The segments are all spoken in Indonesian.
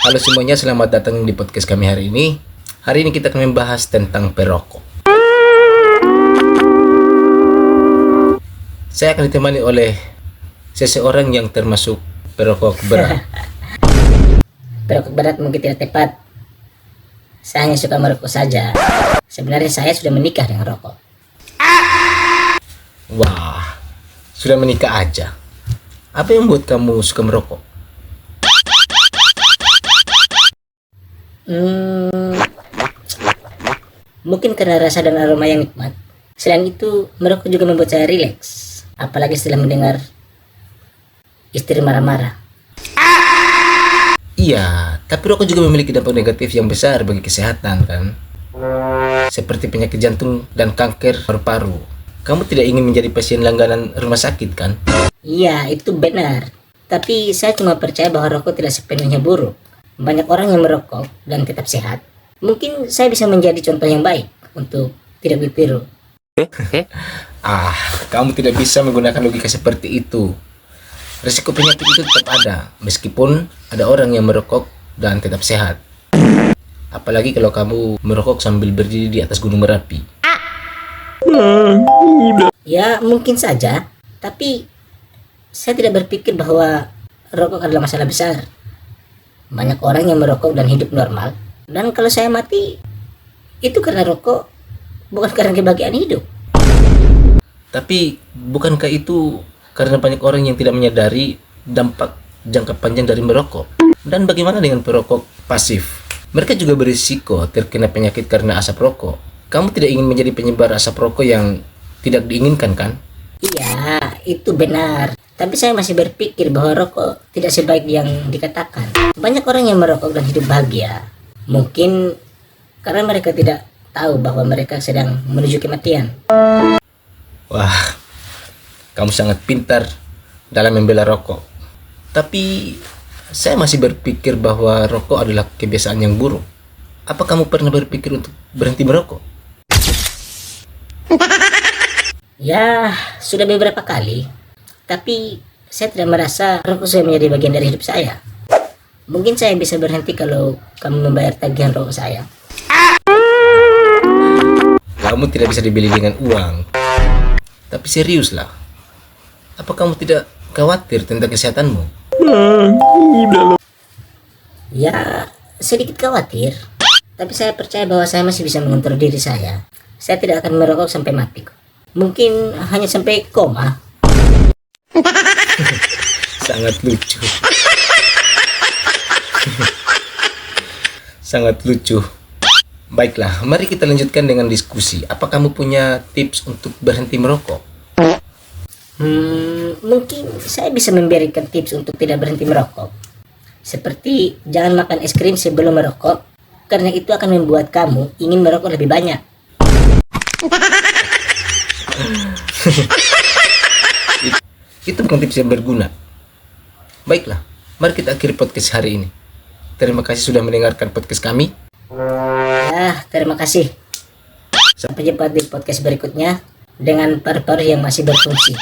Halo semuanya, selamat datang di podcast kami hari ini. Hari ini kita akan membahas tentang perokok. Saya akan ditemani oleh seseorang yang termasuk perokok berat. Perokok berat mungkin tidak tepat. Saya hanya suka merokok saja. Sebenarnya saya sudah menikah dengan rokok. Wah, sudah menikah aja. Apa yang membuat kamu suka merokok? Mungkin karena rasa dan aroma yang nikmat. Selain itu, merokok juga membuat saya rileks. Apalagi setelah mendengar istri marah-marah. Iya, tapi rokok juga memiliki dampak negatif yang besar bagi kesehatan kan? Seperti penyakit jantung dan kanker paru-paru. Kamu tidak ingin menjadi pasien langganan rumah sakit kan? Iya, itu benar. Tapi saya cuma percaya bahwa rokok tidak sepenuhnya buruk. Banyak orang yang merokok dan tetap sehat. Mungkin saya bisa menjadi contoh yang baik untuk tidak ditiru. Kamu tidak bisa menggunakan logika seperti itu. Risiko penyakit itu tetap ada, meskipun ada orang yang merokok dan tetap sehat. Apalagi kalau kamu merokok sambil berdiri di atas gunung Merapi. Ya, mungkin saja. Tapi saya tidak berpikir bahwa rokok adalah masalah besar. Banyak orang yang merokok dan hidup normal. Dan kalau saya mati, itu karena rokok, bukan karena kebahagiaan hidup. Tapi bukankah itu karena banyak orang yang tidak menyadari dampak jangka panjang dari merokok? Dan bagaimana dengan perokok pasif? Mereka juga berisiko terkena penyakit karena asap rokok. Kamu tidak ingin menjadi penyebar asap rokok yang tidak diinginkan kan? Iya, itu benar. Tapi saya masih berpikir bahwa rokok tidak sebaik yang dikatakan. Banyak orang yang merokok dan hidup bahagia. Mungkin karena mereka tidak tahu bahwa mereka sedang menuju kematian. Wah, kamu sangat pintar dalam membela rokok. Tapi saya masih berpikir bahwa rokok adalah kebiasaan yang buruk. Apa kamu pernah berpikir untuk berhenti merokok? Ya, sudah beberapa kali. Tapi saya tidak merasa rokok sudah menjadi bagian dari hidup saya. Mungkin saya bisa berhenti kalau kamu membayar tagihan rokok saya. Kamu tidak bisa dibeli dengan uang. Tapi seriuslah. Apa kamu tidak khawatir tentang kesehatanmu? Ya, sedikit khawatir. Tapi saya percaya bahwa saya masih bisa mengontrol diri saya. Saya tidak akan merokok sampai mati. Mungkin hanya sampai koma. Sangat lucu. Sangat lucu. Baiklah, mari kita lanjutkan dengan diskusi. Apa kamu punya tips untuk berhenti merokok? Mungkin saya bisa memberikan tips untuk tidak berhenti merokok. Seperti jangan makan es krim sebelum merokok, karena itu akan membuat kamu ingin merokok lebih banyak. Itu bukan tips yang berguna. Baiklah, mari kita akhiri podcast hari ini. Terima kasih sudah mendengarkan podcast kami. Ya, terima kasih. Sampai jumpa di podcast berikutnya dengan paru-paru yang masih berfungsi.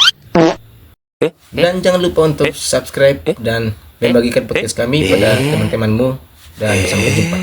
Dan jangan lupa untuk subscribe dan membagikan podcast kami pada teman-temanmu. Dan sampai jumpa.